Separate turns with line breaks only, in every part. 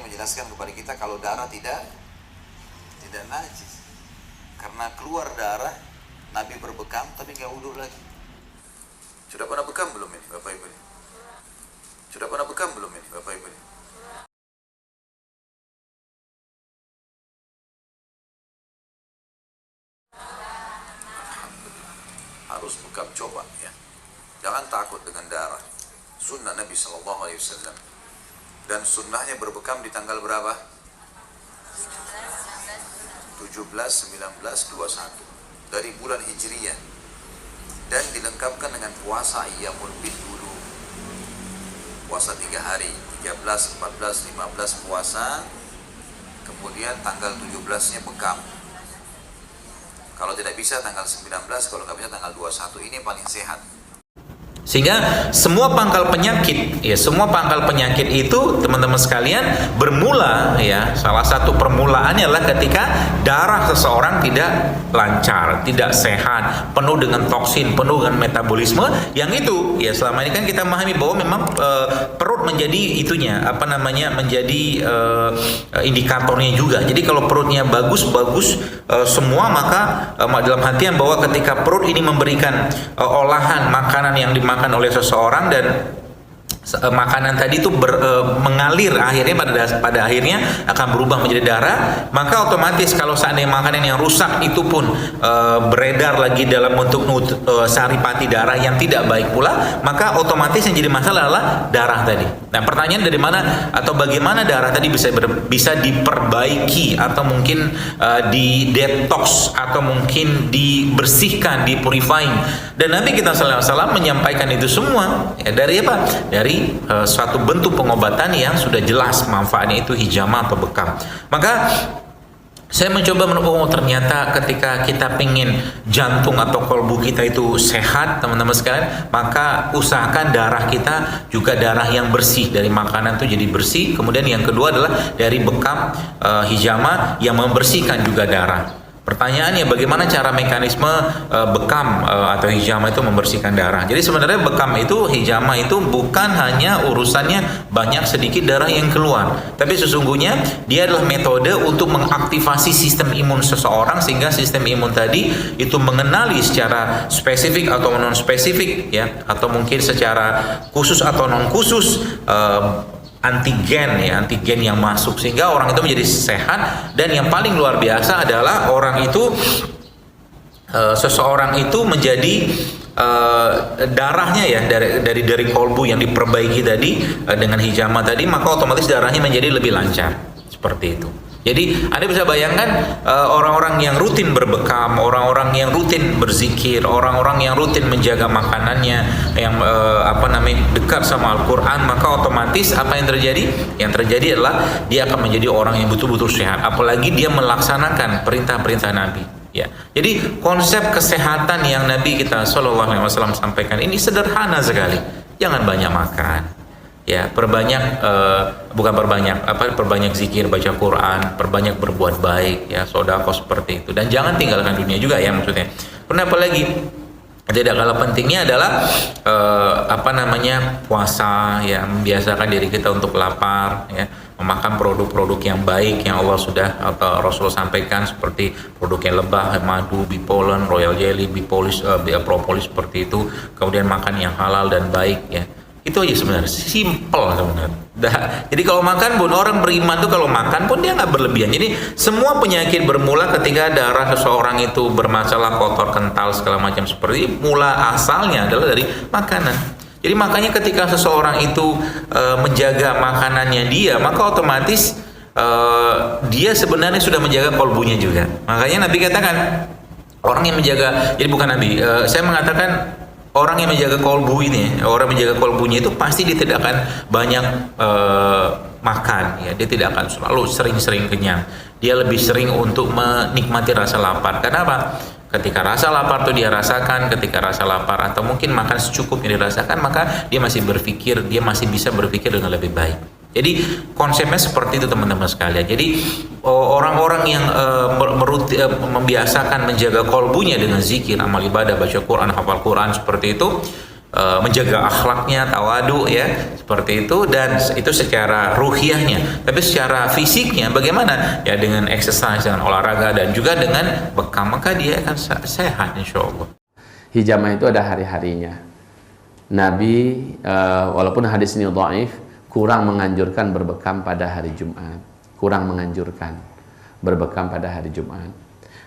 menjelaskan kepada kita kalau darah tidak najis. Karena keluar darah, Nabi berbekam tapi nggak wudu lagi. Sudah pernah bekam belum ini Bapak Ibu? Sudah pernah bekam belum ini Bapak Ibu? Harus bekam, coba ya. Jangan takut dengan darah. Sunnah Nabi SAW. Dan sunnahnya berbekam di tanggal berapa? 17, 19, 21 dari bulan Hijriyah, dan dilengkapkan dengan puasa Ayyamul Bid dulu, puasa 3 hari, 13, 14, 15 puasa, kemudian tanggal 17-nya bekam. Kalau tidak bisa tanggal 19, kalau nggak bisa tanggal 21, ini paling sehat.
Sehingga semua pangkal penyakit, ya semua pangkal penyakit itu teman-teman sekalian bermula, ya salah satu permulaannya adalah ketika darah seseorang tidak lancar, tidak sehat, penuh dengan toksin, penuh dengan metabolisme. Yang itu, ya selama ini kan kita memahami bahwa memang perut menjadi itunya, menjadi indikatornya juga. Jadi kalau perutnya bagus semua, maka dalam artian bahwa ketika perut ini memberikan olahan makanan yang dimakan oleh seseorang, dan makanan tadi itu mengalir akhirnya pada akhirnya akan berubah menjadi darah, maka otomatis kalau seandainya makanan yang rusak itu pun beredar lagi dalam bentuk saripati darah yang tidak baik pula, maka otomatis yang jadi masalah adalah darah tadi. Nah, pertanyaan dari mana atau bagaimana darah tadi bisa diperbaiki atau mungkin di detox atau mungkin dibersihkan, dipurifying. Dan Nabi kita sallallahu alaihi wasallam menyampaikan itu semua ya, dari apa? Dari suatu bentuk pengobatan yang sudah jelas manfaatnya, itu hijamah atau bekam. Maka saya mencoba ternyata ketika kita pingin jantung atau kolbu kita itu sehat, teman-teman sekalian, maka usahakan darah kita juga darah yang bersih, dari makanan itu jadi bersih. Kemudian yang kedua adalah dari bekam hijamah yang membersihkan juga darah. Pertanyaannya, bagaimana cara mekanisme bekam atau hijamah itu membersihkan darah? Jadi sebenarnya bekam itu, hijamah itu bukan hanya urusannya banyak sedikit darah yang keluar, tapi sesungguhnya dia adalah metode untuk mengaktifasi sistem imun seseorang, sehingga sistem imun tadi itu mengenali secara spesifik atau non spesifik, ya, atau mungkin secara khusus atau non khusus antigen yang masuk, sehingga orang itu menjadi sehat. Dan yang paling luar biasa adalah seseorang itu menjadi darahnya ya dari kolbu yang diperbaiki tadi dengan hijamah tadi, maka otomatis darahnya menjadi lebih lancar, seperti itu. Jadi Anda bisa bayangkan orang-orang yang rutin berbekam, orang-orang yang rutin berzikir, orang-orang yang rutin menjaga makanannya, yang dekat sama Al-Quran, maka otomatis apa yang terjadi? Yang terjadi adalah dia akan menjadi orang yang betul-betul sehat. Apalagi dia melaksanakan perintah-perintah Nabi. Ya, jadi konsep kesehatan yang Nabi kita SAW sampaikan ini sederhana sekali. Jangan banyak makan. Ya, perbanyak zikir, baca Quran, perbanyak berbuat baik, ya, sedekah seperti itu, dan jangan tinggalkan dunia juga ya, maksudnya. Kenapa lagi? Tidak kalah pentingnya adalah puasa, ya, membiasakan diri kita untuk lapar, ya, memakan produk-produk yang baik yang Allah sudah atau Rasul sampaikan, seperti produk yang lebah, madu, bipolen, royal jelly, propolis seperti itu. Kemudian makan yang halal dan baik, ya. Itu aja sebenarnya, simple sebenarnya. Jadi kalau makan pun, orang beriman tuh kalau makan pun dia nggak berlebihan. Jadi semua penyakit bermula ketika darah seseorang itu bermasalah, kotor, kental, segala macam seperti itu, mula asalnya adalah dari makanan. Jadi makanya ketika seseorang itu menjaga makanannya dia, maka otomatis dia sebenarnya sudah menjaga kolbunya juga. Makanya Nabi katakan, orang yang menjaga, jadi bukan Nabi, saya mengatakan orang yang menjaga kolbu ini, orang menjaga kolbunya itu pasti dia tidak akan banyak makan, ya, dia tidak akan selalu sering-sering kenyang. Dia lebih sering untuk menikmati rasa lapar. Kenapa? Ketika rasa lapar itu dia rasakan, ketika rasa lapar atau mungkin makan secukupnya dirasakan, maka dia masih bisa berpikir dengan lebih baik. Jadi konsepnya seperti itu teman-teman sekalian. Jadi orang-orang yang membiasakan menjaga kolbunya dengan zikir, amal ibadah, baca Quran, hafal Quran seperti itu, menjaga akhlaknya, tawadu ya, seperti itu. Dan itu secara ruhiyahnya. Tapi secara fisiknya bagaimana? Ya dengan exercise, dengan olahraga dan juga dengan bekam, maka dia akan sehat insya Allah.
Hijamah itu ada hari-harinya. Nabi walaupun hadis ini dhaif, kurang menganjurkan berbekam pada hari Jumat. Kurang menganjurkan berbekam pada hari Jumat.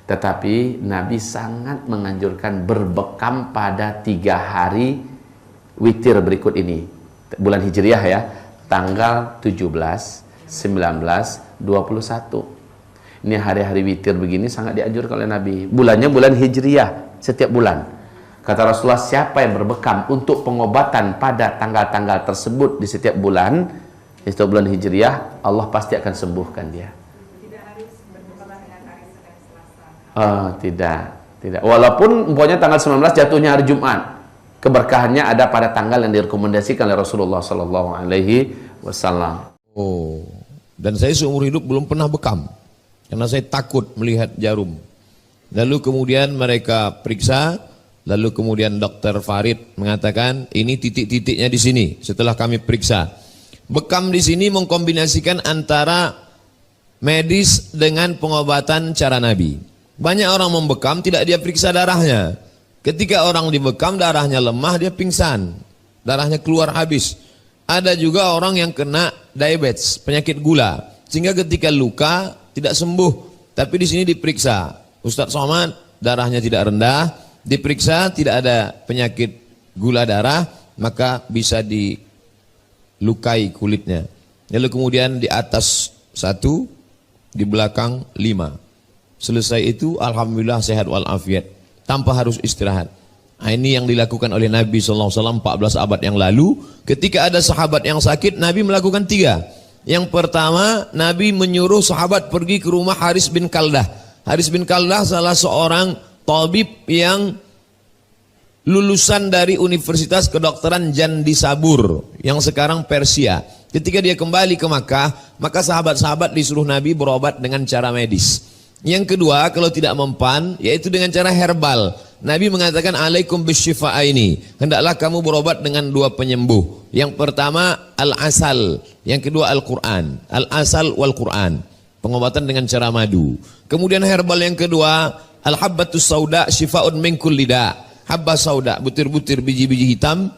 Tetapi Nabi sangat menganjurkan berbekam pada 3 hari witir berikut ini. Bulan Hijriah ya, tanggal 17, 19, 21. Ini hari-hari witir begini sangat dianjurkan oleh Nabi. Bulannya bulan Hijriah, setiap bulan. Kata Rasulullah, siapa yang berbekam untuk pengobatan pada tanggal-tanggal tersebut di setiap bulan, itu bulan Hijriah, Allah pasti akan sembuhkan dia.
Tidak harus berbuka dengan hari Senin Selasa.
Oh, tidak. Walaupun umpamanya tanggal 19 jatuhnya hari Jumat, keberkahannya ada pada tanggal yang direkomendasikan oleh Rasulullah Sallallahu Alaihi Wasallam.
Oh, dan saya seumur hidup belum pernah bekam karena saya takut melihat jarum. Lalu kemudian mereka periksa, lalu kemudian dokter Farid mengatakan ini titik-titiknya di sini. Setelah kami periksa, bekam di sini mengkombinasikan antara medis dengan pengobatan cara Nabi. Banyak orang membekam tidak dia periksa darahnya. Ketika orang dibekam darahnya lemah, dia pingsan, darahnya keluar habis. Ada juga orang yang kena diabetes, penyakit gula, sehingga ketika luka tidak sembuh. Tapi di sini diperiksa, Ustadz Somad darahnya tidak rendah, diperiksa tidak ada penyakit gula darah, maka bisa dilukai kulitnya. Lalu kemudian di atas 1, di belakang 5. Selesai itu alhamdulillah sehat walafiat, tanpa harus istirahat. Nah, ini yang dilakukan oleh Nabi SAW 14 abad yang lalu. Ketika ada sahabat yang sakit, Nabi melakukan 3. Yang pertama, Nabi menyuruh sahabat pergi ke rumah Haris bin Kaldah. Haris bin Kaldah salah seorang tabib yang lulusan dari Universitas Kedokteran Jandisabur yang sekarang Persia. Ketika dia kembali ke Makkah, maka sahabat-sahabat disuruh Nabi berobat dengan cara medis. Yang kedua, kalau tidak mempan, yaitu dengan cara herbal. Nabi mengatakan alaikum bisyifa'aini, hendaklah kamu berobat dengan 2 penyembuh. Yang pertama al-asal, yang kedua Al-Quran. Al-asal wal-Quran, pengobatan dengan cara madu. Kemudian herbal yang kedua al-habbatus sauda syifa'un min kulli da. Habba sauda, butir-butir biji-biji hitam,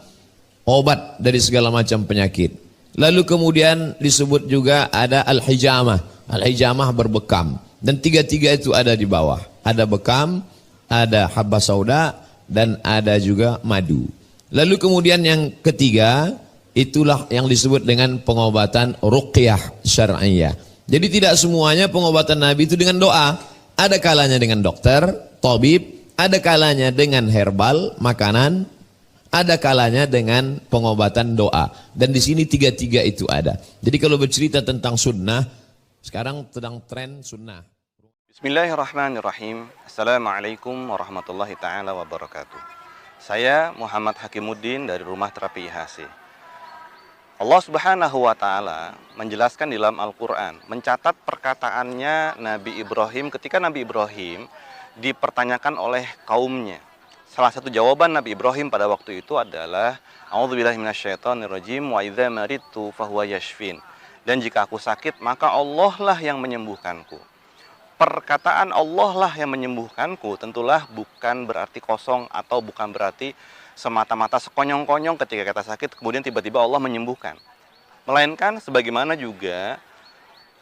obat dari segala macam penyakit. Lalu kemudian disebut juga ada al-hijamah. Al-hijamah berbekam. Dan 3 itu ada di bawah. Ada bekam, ada habba sauda, dan ada juga madu. Lalu kemudian yang ketiga, itulah yang disebut dengan pengobatan ruqyah syar'iyah. Jadi tidak semuanya pengobatan Nabi itu dengan doa. Ada kalanya dengan dokter, tabib, ada kalanya dengan herbal, makanan, ada kalanya dengan pengobatan doa. Dan di sini 3 itu ada. Jadi kalau bercerita tentang sunnah, sekarang sedang tren sunnah.
Bismillahirrahmanirrahim. Assalamualaikum warahmatullahi ta'ala wabarakatuh. Saya Muhammad Hakimuddin dari Rumah Terapi IHC. Allah Subhanahu wa ta'ala menjelaskan di dalam Al-Quran, mencatat perkataannya Nabi Ibrahim ketika Nabi Ibrahim dipertanyakan oleh kaumnya. Salah satu jawaban Nabi Ibrahim pada waktu itu adalah A'udzubillahi minasyaitonirrajim wa idza maridtu fahuwa yashfin. Dan jika aku sakit, maka Allah lah yang menyembuhkanku. Perkataan Allah lah yang menyembuhkanku tentulah bukan berarti kosong atau bukan berarti semata-mata sekonyong-konyong ketika kita sakit kemudian tiba-tiba Allah menyembuhkan. Melainkan sebagaimana juga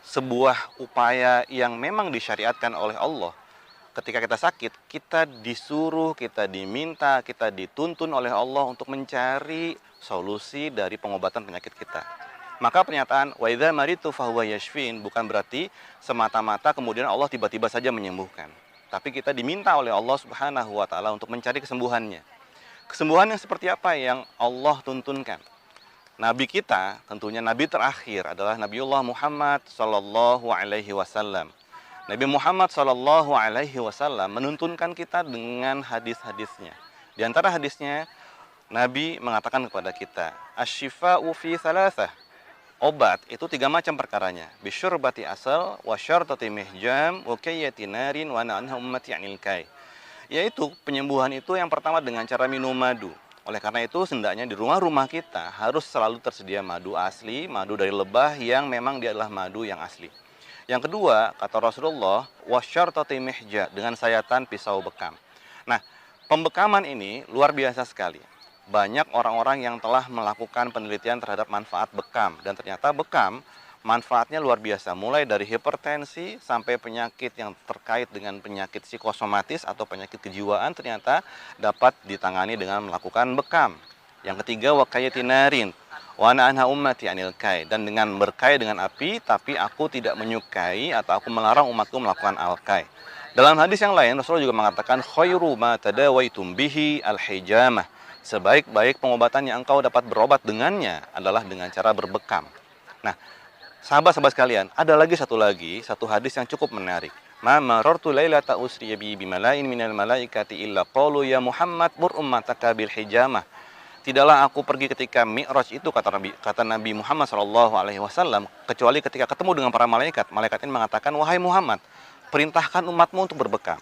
sebuah upaya yang memang disyariatkan oleh Allah. Ketika kita sakit, kita disuruh, kita diminta, kita dituntun oleh Allah untuk mencari solusi dari pengobatan penyakit kita. Maka pernyataan wa idza maritu fahuwa yashfin bukan berarti semata-mata kemudian Allah tiba-tiba saja menyembuhkan. Tapi kita diminta oleh Allah Subhanahu wa taala untuk mencari kesembuhannya. Kesembuhan yang seperti apa yang Allah tuntunkan? Nabi kita, tentunya nabi terakhir adalah Nabiullah Muhammad sallallahu alaihi wasallam. Nabi Muhammad sallallahu alaihi wasallam menuntunkan kita dengan hadis-hadisnya. Di antara hadisnya Nabi mengatakan kepada kita, asy-syifa'u fi thalathah. Obat itu 3 macam perkaranya. Bisyurbati asal, wa syartati mihjam, wa kayyati narin, wa na'anha ummati 'anil kai. Yaitu penyembuhan itu yang pertama dengan cara minum madu. Oleh karena itu, hendaknya di rumah-rumah kita harus selalu tersedia madu asli, madu dari lebah yang memang dia adalah madu yang asli. Yang kedua, kata Rasulullah, wasyartati mihja, dengan sayatan pisau bekam. Nah, pembekaman ini luar biasa sekali. Banyak orang-orang yang telah melakukan penelitian terhadap manfaat bekam, dan ternyata bekam manfaatnya luar biasa, mulai dari hipertensi sampai penyakit yang terkait dengan penyakit psikosomatis atau penyakit kejiwaan ternyata dapat ditangani dengan melakukan bekam. Yang ketiga, wakayatinarin, wa ana anha ummati anil kai, dan dengan berkai dengan api, tapi aku tidak menyukai atau aku melarang umatku melakukan al-kai. Dalam hadis yang lain, Rasulullah juga mengatakan khairu ma tadawaitum bihi al-hijamah. Sebaik-baik pengobatan yang engkau dapat berobat dengannya adalah dengan cara berbekam. Nah, sahabat-sahabat sekalian, ada satu hadis yang cukup menarik. Ma marartu lailata usriya bi bimala'in minal malaikati illa qalu ya Muhammad mur ummataka bil hijamah. Tidaklah aku pergi ketika Mi'raj itu, kata Nabi Muhammad SAW, kecuali ketika ketemu dengan para malaikat. Malaikat ini mengatakan, wahai Muhammad, perintahkan umatmu untuk berbekam.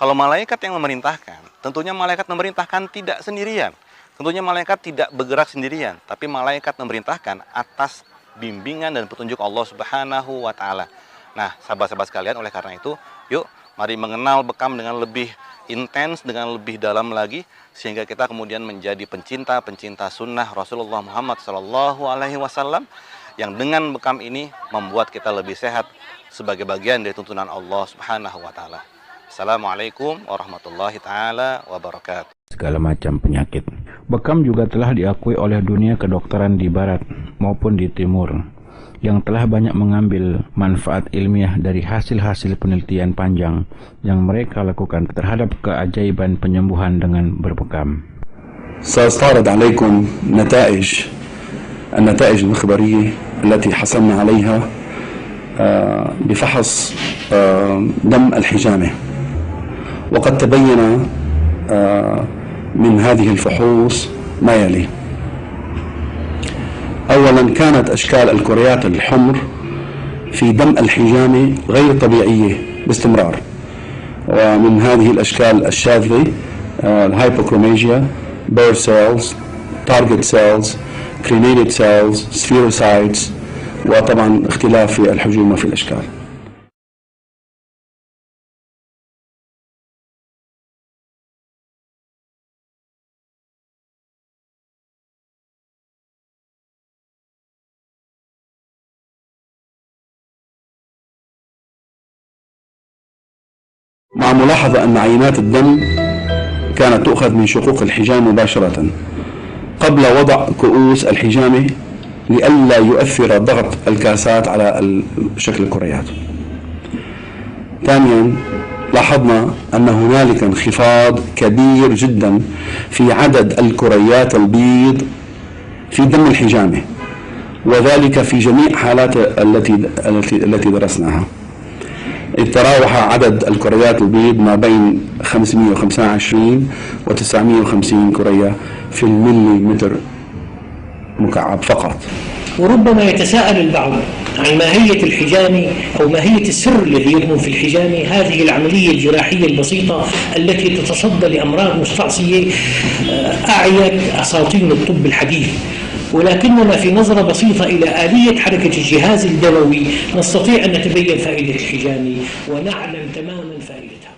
Kalau malaikat yang memerintahkan, tentunya malaikat memerintahkan tidak sendirian. Tentunya malaikat tidak bergerak sendirian, tapi malaikat memerintahkan atas bimbingan dan petunjuk Allah Subhanahu wa Ta'ala. Nah, sahabat-sahabat sekalian, oleh karena itu, yuk mari mengenal bekam dengan lebih intens, dengan lebih dalam lagi, sehingga kita kemudian menjadi pencinta sunnah Rasulullah Muhammad SAW, yang dengan bekam ini membuat kita lebih sehat sebagai bagian dari tuntunan Allah Subhanahu wa Ta'ala. Assalamualaikum warahmatullahi ta'ala wabarakatuh.
Segala macam penyakit. Bekam juga telah diakui oleh dunia kedokteran di barat maupun di timur, yang telah banyak mengambil manfaat ilmiah dari hasil-hasil penelitian panjang yang mereka lakukan terhadap keajaiban penyembuhan dengan berbekam.
سأستعرض عليكم النتائج المخبرية التي حصلنا عليها بفحص دم الحجامة، وقد تبين من هذه الفحوص ما يلي. أولا، كانت أشكال الكريات الحمر في دم الحجامة غير طبيعية باستمرار، ومن هذه الأشكال الشاذة الهايبوكروميجيا، بير سيلز، تارجت سيلز، كرينيتد سيلز، سفيروسايتس، وطبعا اختلاف في الحجوم وفي الأشكال. مع ملاحظة أن عينات الدم كانت تؤخذ من شقوق الحجام مباشرة قبل وضع كؤوس الحجامة لئلا يؤثر ضغط الكاسات على شكل الكريات. ثانيا، لاحظنا أن هنالك انخفاض كبير جدا في عدد الكريات البيض في دم الحجامة، وذلك في جميع حالات التي درسناها. تراوح عدد الكريات البيض ما بين 525 و 950 كرية في المليمتر مكعب فقط.
وربما يتساءل البعض عن ماهية الحجامة أو ماهية السر الذي يكمن في الحجامة، هذه العملية الجراحية البسيطة التي تتصدى لأمراض مستعصية أعيت أساطين الطب الحديث، ولكننا في نظرة بسيطة إلى آلية حركة الجهاز الدموي نستطيع أن نتبين فائدة الحجامة ونعلم تماما فائدتها.